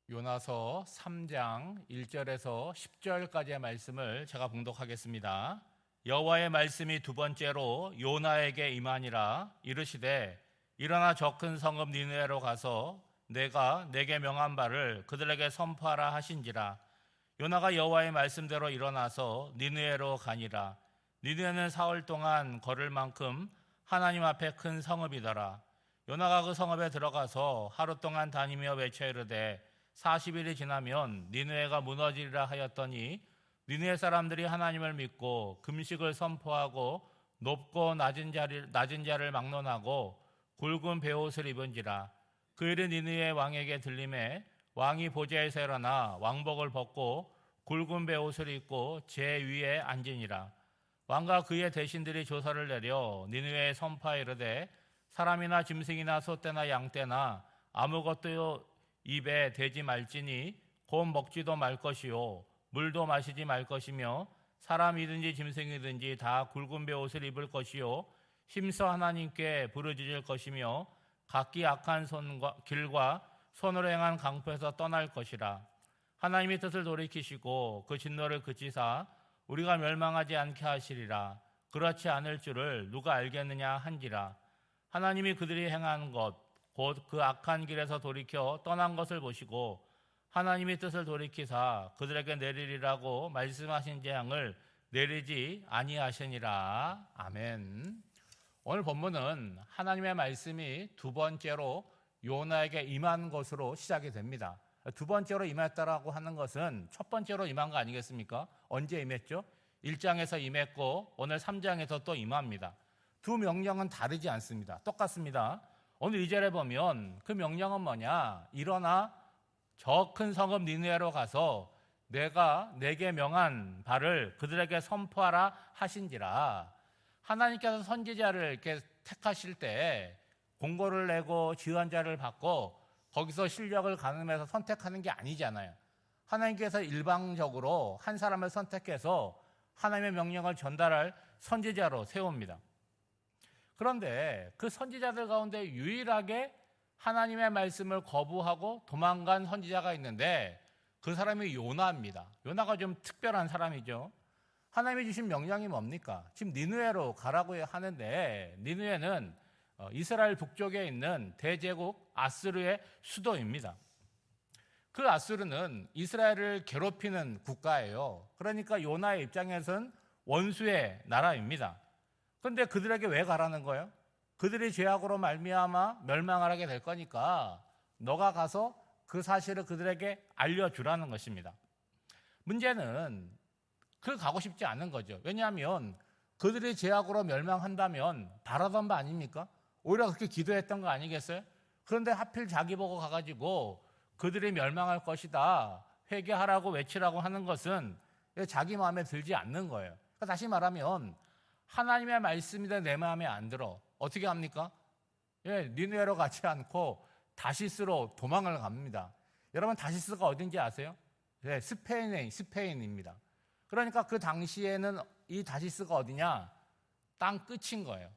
요나서 3장 1절에서 10절까지의 말씀을 제가 봉독하겠습니다. 여호와의 말씀이 두 번째로 요나에게 임하니라. 이르시되 일어나 저 큰 성읍 니느웨로 가서 내가 내게 명한 바를 그들에게 선포하라 하신지라. 요나가 여호와의 말씀대로 일어나서 니느웨로 가니라. 니느웨는 사흘 동안 걸을 만큼 하나님 앞에 큰 성읍이더라. 요나가 그 성읍에 들어가서 하루 동안 다니며 외쳐 이르되 40일이 지나면 니느웨가 무너지리라 하였더니 니느웨 사람들이 하나님을 믿고 금식을 선포하고 높고 낮은 자를 막론하고 굵은 베옷을 입은지라. 그 일은 니느웨 왕에게 들림에 왕이 보좌에서 일어나 왕복을 벗고 굵은 베옷을 입고 제 위에 앉으니라. 왕과 그의 대신들이 조서를 내려 니느웨에 선포하여 이르되 사람이나 짐승이나 소떼나 양떼나 아무것도 입에 대지 말지니 곧 먹지도 말 것이요 물도 마시지 말 것이며 사람이든지 짐승이든지 다 굵은 베옷을 입을 것이요 힘써 하나님께 부르짖을 것이며 각기 악한 길과 손으로 행한 강포에서 떠날 것이라. 하나님이 뜻을 돌이키시고 그 진노를 그치사 우리가 멸망하지 않게 하시리라. 그렇지 않을 줄을 누가 알겠느냐 한지라. 하나님이 그들이 행한 것 곧 그 악한 길에서 돌이켜 떠난 것을 보시고 하나님의 뜻을 돌이키사 그들에게 내리리라고 말씀하신 재앙을 내리지 아니하시니라. 아멘. 오늘 본문은 하나님의 말씀이 두 번째로 요나에게 임한 것으로 시작이 됩니다. 두 번째로 임했다라고 하는 것은 첫 번째로 임한 거 아니겠습니까? 언제 임했죠? 1장에서 임했고 오늘 3장에서 또 임합니다. 두 명령은 다르지 않습니다. 똑같습니다. 오늘 2절에 보면 그 명령은 뭐냐? 일어나 저 큰 성읍 니느웨로 가서 내가 내게 명한 바를 그들에게 선포하라 하신지라. 하나님께서 선지자를 이렇게 택하실 때 공고를 내고 지원자를 받고 거기서 실력을 가늠해서 선택하는 게 아니잖아요. 하나님께서 일방적으로 한 사람을 선택해서 하나님의 명령을 전달할 선지자로 세웁니다. 그런데 그 선지자들 가운데 유일하게 하나님의 말씀을 거부하고 도망간 선지자가 있는데 그 사람이 요나입니다. 요나가 좀 특별한 사람이죠. 하나님이 주신 명령이 뭡니까? 지금 니느웨로 가라고 하는데 니느웨는 이스라엘 북쪽에 있는 대제국 아스르의 수도입니다. 그 아스르는 이스라엘을 괴롭히는 국가예요. 그러니까 요나의 입장에서는 원수의 나라입니다. 그런데 그들에게 왜 가라는 거예요? 그들이 죄악으로 말미암아 멸망하게 될 거니까 너가 가서 그 사실을 그들에게 알려주라는 것입니다. 문제는 그 가고 싶지 않은 거죠. 왜냐하면 그들이 죄악으로 멸망한다면 바라던 바 아닙니까? 오히려 그렇게 기도했던 거 아니겠어요? 그런데 하필 자기 보고 가가지고 그들이 멸망할 것이다 회개하라고 외치라고 하는 것은 자기 마음에 들지 않는 거예요. 그러니까 다시 말하면 하나님의 말씀이 내 마음에 안 들어. 어떻게 합니까? 니느웨로 가지 않고 다시스로 도망을 갑니다. 여러분 다시스가 어딘지 아세요? 스페인입니다. 그러니까 그 당시에는 이 다시스가 어디냐? 땅 끝인 거예요.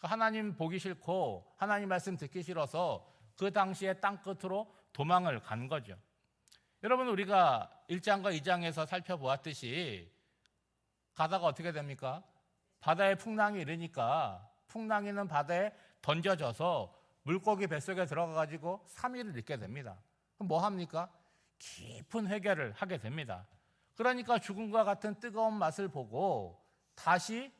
하나님 보기 싫고 하나님 말씀 듣기 싫어서 그 당시에 땅 끝으로 도망을 간 거죠. 여러분 우리가 1장과 2장에서 살펴보았듯이 가다가 어떻게 됩니까? 바다에 풍랑이 일으니까 풍랑이는 바다에 던져져서 물고기 뱃속에 들어가가지고 3일을 있게 됩니다. 그럼 뭐 합니까? 깊은 회개를 하게 됩니다. 그러니까 죽음과 같은 뜨거운 맛을 보고 다시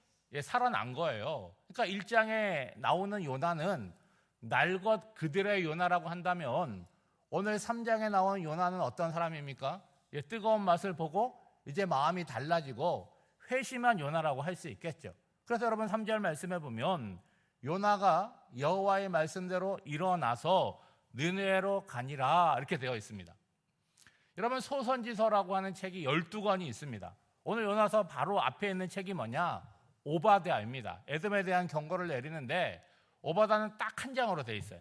살아난 거예요. 그러니까 1장에 나오는 요나는 날것 그들의 요나라고 한다면 오늘 3장에 나온 요나는 어떤 사람입니까? 뜨거운 맛을 보고 이제 마음이 달라지고 회심한 요나라고 할 수 있겠죠. 그래서 여러분 3절 말씀해 보면 요나가 여호와의 말씀대로 일어나서 느네웨로 가니라 이렇게 되어 있습니다. 여러분 소선지서라고 하는 책이 12권이 있습니다. 오늘 요나서 바로 앞에 있는 책이 뭐냐? 오바댜입니다. 에돔에 대한 경고를 내리는데 오바댜는 딱 한 장으로 되어 있어요.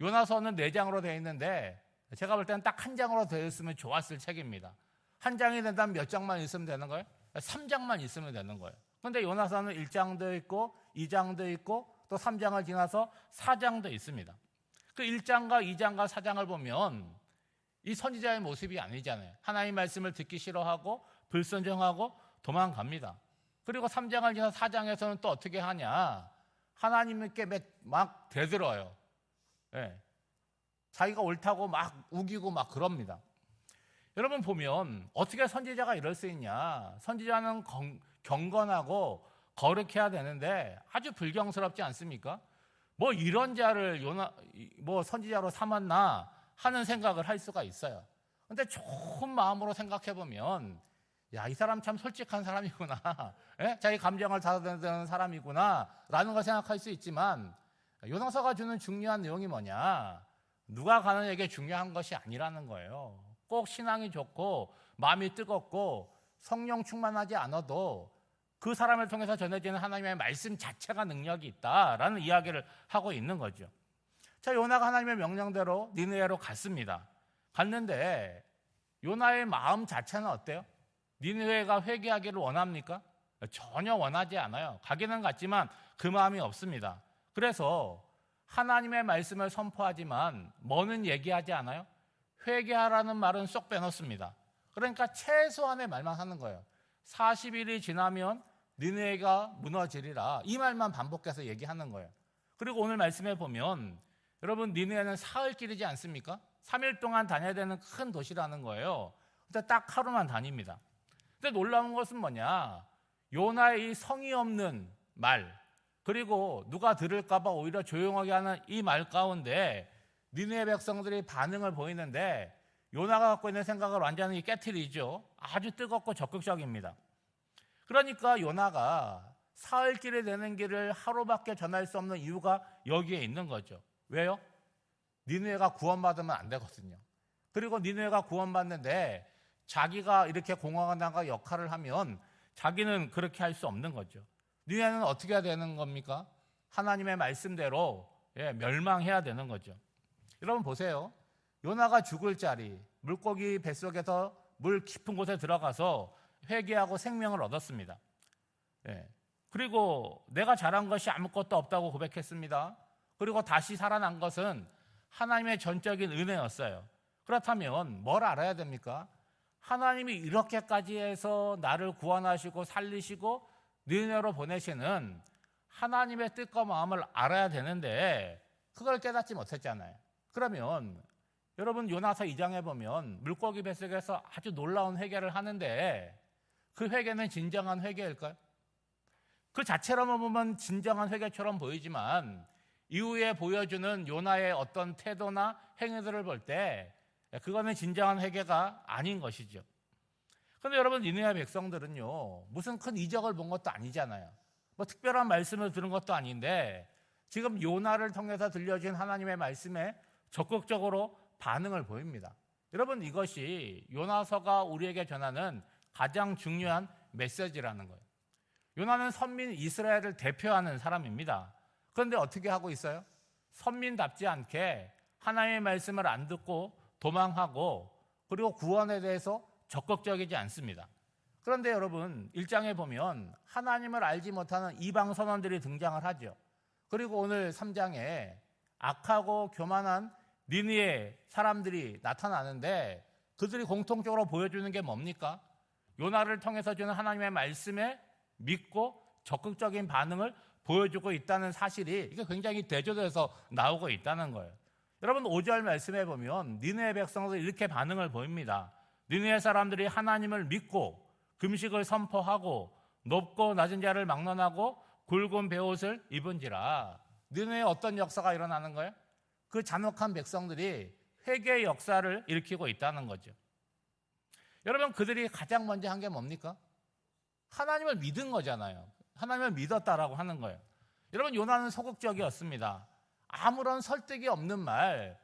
요나서는 4장으로 되어 있는데 제가 볼 때는 딱 한 장으로 되어 있으면 좋았을 책입니다. 한 장이 된다면 몇 장만 있으면 되는 거예요? 3장만 있으면 되는 거예요. 그런데 요나서는 1장도 있고 2장도 있고 또 3장을 지나서 4장도 있습니다. 그 1장과 2장과 4장을 보면 이 선지자의 모습이 아니잖아요. 하나님 말씀을 듣기 싫어하고 불순종하고 도망갑니다. 그리고 3장을 지나 4장에서는 또 어떻게 하냐? 하나님께 막 대들어요. 예. 자기가 옳다고 막 우기고 막 그럽니다. 여러분 보면 어떻게 선지자가 이럴 수 있냐? 선지자는 경건하고 거룩해야 되는데 아주 불경스럽지 않습니까? 뭐 이런 자를 뭐 선지자로 삼았나 하는 생각을 할 수가 있어요. 근데 좋은 마음으로 생각해 보면 야, 이 사람 참 솔직한 사람이구나. 예? 자기 감정을 다루는 사람이구나 라는 걸 생각할 수 있지만 요나서가 주는 중요한 내용이 뭐냐? 누가 가느냐에게 중요한 것이 아니라는 거예요. 꼭 신앙이 좋고 마음이 뜨겁고 성령 충만하지 않아도 그 사람을 통해서 전해지는 하나님의 말씀 자체가 능력이 있다라는 이야기를 하고 있는 거죠. 자, 요나가 하나님의 명령대로 니느웨로 갔습니다. 갔는데 요나의 마음 자체는 어때요? 니느웨가 회개하기를 원합니까? 전혀 원하지 않아요. 가기는 갔지만 그 마음이 없습니다. 그래서 하나님의 말씀을 선포하지만 뭐는 얘기하지 않아요? 회개하라는 말은 쏙 빼놓습니다. 그러니까 최소한의 말만 하는 거예요. 40일이 지나면 니느웨가 무너지리라, 이 말만 반복해서 얘기하는 거예요. 그리고 오늘 말씀에 보면 여러분, 니느웨는 사흘길이지 않습니까? 3일 동안 다녀야 되는 큰 도시라는 거예요. 근데 딱 하루만 다닙니다. 근데 놀라운 것은 뭐냐? 요나의 이 성의 없는 말, 그리고 누가 들을까 봐 오히려 조용하게 하는 이 말 가운데 니느웨 백성들이 반응을 보이는데 요나가 갖고 있는 생각을 완전히 깨트리죠. 아주 뜨겁고 적극적입니다. 그러니까 요나가 사흘길이 되는 길을 하루밖에 전할 수 없는 이유가 여기에 있는 거죠. 왜요? 니느웨가 구원받으면 안 되거든요. 그리고 니느웨가 구원받는데 자기가 이렇게 공허한가 역할을 하면 자기는 그렇게 할 수 없는 거죠. 니느웨는 어떻게 해야 되는 겁니까? 하나님의 말씀대로 멸망해야 되는 거죠. 여러분 보세요. 요나가 죽을 자리, 물고기 뱃속에서 물 깊은 곳에 들어가서 회개하고 생명을 얻었습니다. 그리고 내가 잘한 것이 아무것도 없다고 고백했습니다. 그리고 다시 살아난 것은 하나님의 전적인 은혜였어요. 그렇다면 뭘 알아야 됩니까? 하나님이 이렇게까지 해서 나를 구원하시고 살리시고 니느웨로 보내시는 하나님의 뜻과 마음을 알아야 되는데 그걸 깨닫지 못했잖아요. 그러면 여러분, 요나서 2장에 보면 물고기 뱃속에서 아주 놀라운 회개를 하는데 그 회개는 진정한 회개일까요? 그 자체로만 보면 진정한 회개처럼 보이지만 이후에 보여주는 요나의 어떤 태도나 행위들을 볼 때 그거는 진정한 회개가 아닌 것이죠. 그런데 여러분, 니느웨 백성들은요, 무슨 큰 이적을 본 것도 아니잖아요. 뭐 특별한 말씀을 들은 것도 아닌데 지금 요나를 통해서 들려진 하나님의 말씀에 적극적으로 반응을 보입니다. 여러분, 이것이 요나서가 우리에게 전하는 가장 중요한 메시지라는 거예요. 요나는 선민 이스라엘을 대표하는 사람입니다. 그런데 어떻게 하고 있어요? 선민답지 않게 하나님의 말씀을 안 듣고 도망하고 그리고 구원에 대해서 적극적이지 않습니다. 그런데 여러분, 1장에 보면 하나님을 알지 못하는 이방 선원들이 등장을 하죠. 그리고 오늘 3장에 악하고 교만한 니느웨 사람들이 나타나는데 그들이 공통적으로 보여주는 게 뭡니까? 요나를 통해서 주는 하나님의 말씀에 믿고 적극적인 반응을 보여주고 있다는 사실이 이게 굉장히 대조돼서 나오고 있다는 거예요. 여러분, 5절 말씀에 보면 니느웨 백성들이 이렇게 반응을 보입니다. 니느웨 사람들이 하나님을 믿고 금식을 선포하고 높고 낮은 자를 막론하고 굵은 베옷을 입은지라. 니느웨에 어떤 역사가 일어나는 거예요? 그 잔혹한 백성들이 회개의 역사를 일으키고 있다는 거죠. 여러분, 그들이 가장 먼저 한 게 뭡니까? 하나님을 믿은 거잖아요. 하나님을 믿었다라고 하는 거예요. 여러분, 요나는 소극적이었습니다. 아무런 설득이 없는 말,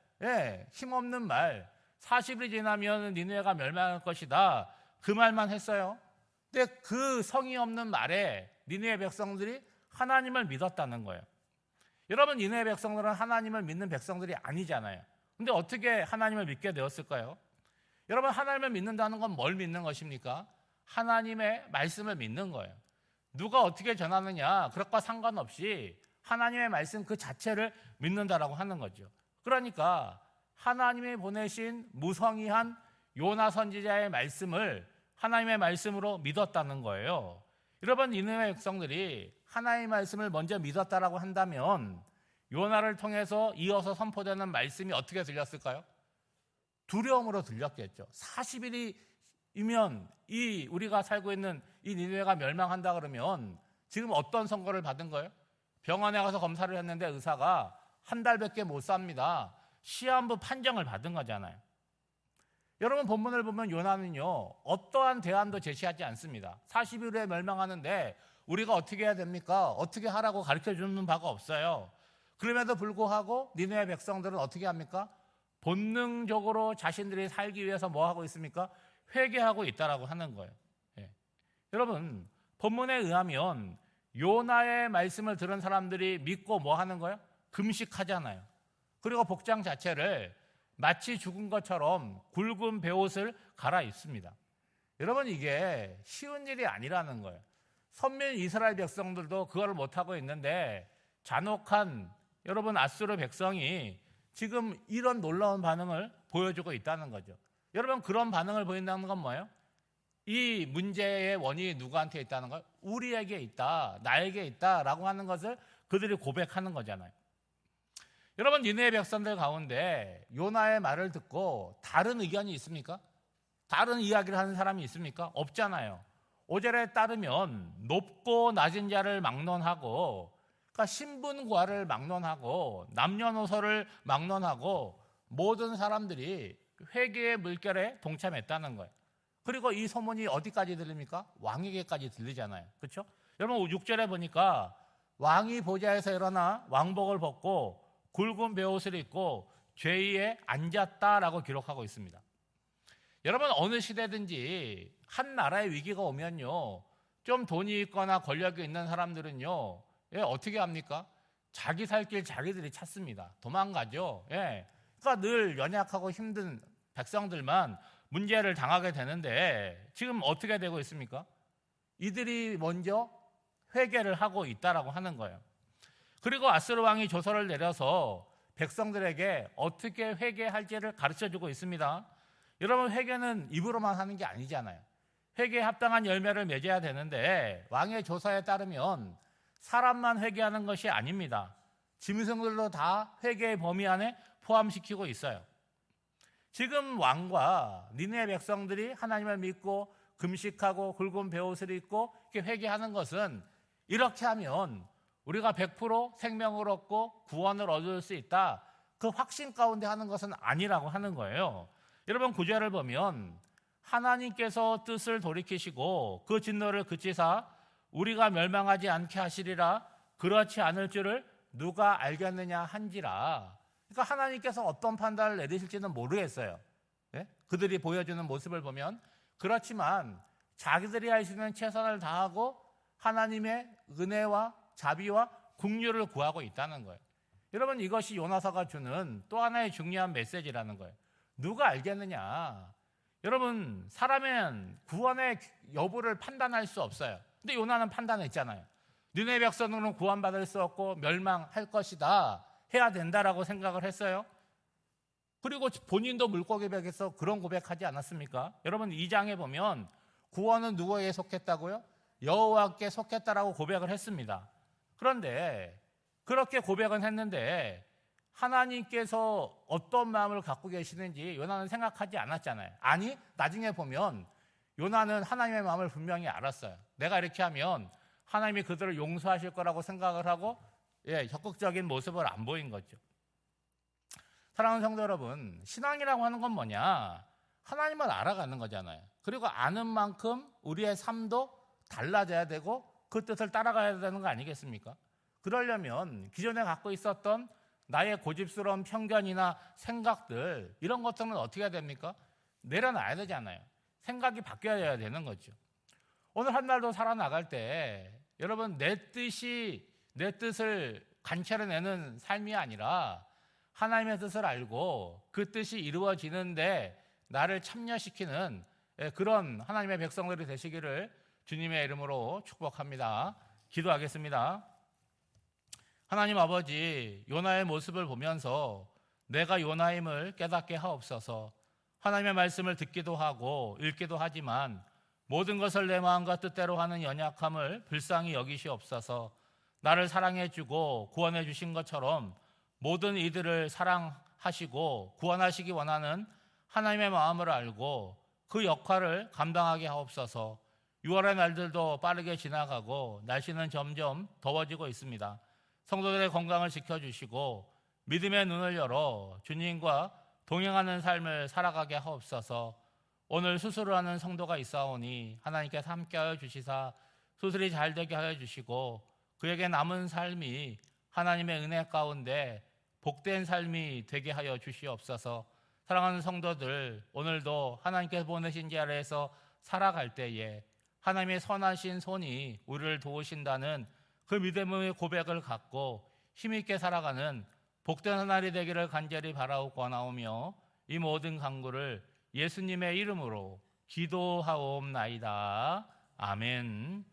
힘없는 말, 40일이 지나면 니느웨가 멸망할 것이다, 그 말만 했어요. 근데 그 성의 없는 말에 니느웨 백성들이 하나님을 믿었다는 거예요. 여러분, 니느웨 백성들은 하나님을 믿는 백성들이 아니잖아요. 근데 어떻게 하나님을 믿게 되었을까요? 여러분, 하나님을 믿는다는 건 뭘 믿는 것입니까? 하나님의 말씀을 믿는 거예요. 누가 어떻게 전하느냐, 그것과 상관없이 하나님의 말씀 그 자체를 믿는다라고 하는 거죠. 그러니까 하나님이 보내신 무성의한 요나 선지자의 말씀을 하나님의 말씀으로 믿었다는 거예요. 여러분, 니느웨 백성들이 하나님의 말씀을 먼저 믿었다라고 한다면 요나를 통해서 이어서 선포되는 말씀이 어떻게 들렸을까요? 두려움으로 들렸겠죠. 40일이면 우리가 살고 있는 이 니느웨가 멸망한다 그러면 지금 어떤 선고를 받은 거예요? 병원에 가서 검사를 했는데 의사가 한 달밖에 못 삽니다. 시한부 판정을 받은 거잖아요. 여러분, 본문을 보면 요나는요, 어떠한 대안도 제시하지 않습니다. 40일 후에 멸망하는데 우리가 어떻게 해야 됩니까? 어떻게 하라고 가르쳐주는 바가 없어요. 그럼에도 불구하고 니느웨 백성들은 어떻게 합니까? 본능적으로 자신들이 살기 위해서 뭐 하고 있습니까? 회개하고 있다라고 하는 거예요. 예. 여러분, 본문에 의하면 요나의 말씀을 들은 사람들이 믿고 뭐 하는 거예요? 금식하잖아요. 그리고 복장 자체를 마치 죽은 것처럼 굵은 베옷을 갈아입습니다. 여러분, 이게 쉬운 일이 아니라는 거예요. 선민 이스라엘 백성들도 그걸 못하고 있는데 잔혹한 여러분 아수르 백성이 지금 이런 놀라운 반응을 보여주고 있다는 거죠. 여러분, 그런 반응을 보인다는 건 뭐예요? 이 문제의 원인이 누구한테 있다는 거예요? 우리에게 있다, 나에게 있다라고 하는 것을 그들이 고백하는 거잖아요. 여러분, 니느웨 백성들 가운데 요나의 말을 듣고 다른 의견이 있습니까? 다른 이야기를 하는 사람이 있습니까? 없잖아요. 5절에 따르면 높고 낮은 자를 막론하고, 그러니까 신분과를 막론하고 남녀노소를 막론하고 모든 사람들이 회개의 물결에 동참했다는 거예요. 그리고 이 소문이 어디까지 들립니까? 왕에게까지 들리잖아요. 그렇죠? 여러분, 6절에 보니까 왕이 보좌에서 일어나 왕복을 벗고 굵은 베옷을 입고 죄위에 앉았다라고 기록하고 있습니다. 여러분, 어느 시대든지 한 나라의 위기가 오면요, 좀 돈이 있거나 권력이 있는 사람들은요, 어떻게 합니까? 자기 살 길 자기들이 찾습니다. 도망가죠. 그러니까 늘 연약하고 힘든 백성들만 문제를 당하게 되는데 지금 어떻게 되고 있습니까? 이들이 먼저 회개를 하고 있다라고 하는 거예요. 그리고 아스르 왕이 조서를 내려서 백성들에게 어떻게 회개할지를 가르쳐주고 있습니다. 여러분, 회개는 입으로만 하는 게 아니잖아요. 회개에 합당한 열매를 맺어야 되는데 왕의 조서에 따르면 사람만 회개하는 것이 아닙니다. 짐승들도 다 회개의 범위 안에 포함시키고 있어요. 지금 왕과 니느웨 백성들이 하나님을 믿고 금식하고 굵은 베옷을 입고 이렇게 회개하는 것은 이렇게 하면 우리가 100% 생명을 얻고 구원을 얻을 수 있다, 그 확신 가운데 하는 것은 아니라고 하는 거예요. 여러분, 9절을 보면 하나님께서 뜻을 돌이키시고 그 진노를 그치사 우리가 멸망하지 않게 하시리라, 그렇지 않을 줄을 누가 알겠느냐 한지라. 그러니까 하나님께서 어떤 판단을 내리실지는 모르겠어요. 그들이 보여주는 모습을 보면. 그렇지만 자기들이 할 수 있는 최선을 다하고 하나님의 은혜와 자비와 긍휼을 구하고 있다는 거예요. 여러분, 이것이 요나서가 주는 또 하나의 중요한 메시지라는 거예요. 누가 알겠느냐? 여러분, 사람은 구원의 여부를 판단할 수 없어요. 근데 요나는 판단했잖아요. 니느웨 백성들은 구원받을 수 없고 멸망할 것이다, 해야 된다라고 생각을 했어요. 그리고 본인도 물고기백에서 그런 고백하지 않았습니까? 여러분, 2장에 보면 구원은 누구에게 속했다고요? 여호와께 속했다라고 고백을 했습니다. 그런데 그렇게 고백은 했는데 하나님께서 어떤 마음을 갖고 계시는지 요나는 생각하지 않았잖아요. 아니, 나중에 보면 요나는 하나님의 마음을 분명히 알았어요. 내가 이렇게 하면 하나님이 그들을 용서하실 거라고 생각을 하고 적극적인 모습을 안 보인 거죠. 사랑하는 성도 여러분, 신앙이라고 하는 건 뭐냐? 하나님을 알아가는 거잖아요. 그리고 아는 만큼 우리의 삶도 달라져야 되고 그 뜻을 따라가야 되는 거 아니겠습니까? 그러려면 기존에 갖고 있었던 나의 고집스러운 편견이나 생각들, 이런 것들은 어떻게 해야 됩니까? 내려놔야 되잖아요. 생각이 바뀌어야 되는 거죠. 오늘 한 날도 살아나갈 때 여러분, 내 뜻을 관철해내는 삶이 아니라 하나님의 뜻을 알고 그 뜻이 이루어지는데 나를 참여시키는 그런 하나님의 백성들이 되시기를 주님의 이름으로 축복합니다. 기도하겠습니다. 하나님 아버지, 요나의 모습을 보면서 내가 요나임을 깨닫게 하옵소서. 하나님의 말씀을 듣기도 하고 읽기도 하지만 모든 것을 내 마음과 뜻대로 하는 연약함을 불쌍히 여기시옵소서. 나를 사랑해 주고 구원해 주신 것처럼 모든 이들을 사랑하시고 구원하시기 원하는 하나님의 마음을 알고 그 역할을 감당하게 하옵소서. 6월의 날들도 빠르게 지나가고 날씨는 점점 더워지고 있습니다. 성도들의 건강을 지켜주시고 믿음의 눈을 열어 주님과 동행하는 삶을 살아가게 하옵소서. 오늘 수술을 하는 성도가 있사오니 하나님께서 함께하여 주시사 수술이 잘 되게 하여 주시고 그에게 남은 삶이 하나님의 은혜 가운데 복된 삶이 되게 하여 주시옵소서. 사랑하는 성도들, 오늘도 하나님께서 보내신 자 아래에서 살아갈 때에 하나님의 선하신 손이 우리를 도우신다는 그 믿음의 고백을 갖고 힘있게 살아가는 복된 한 날이 되기를 간절히 바라고 권하오며 이 모든 간구를 예수님의 이름으로 기도하옵나이다. 아멘.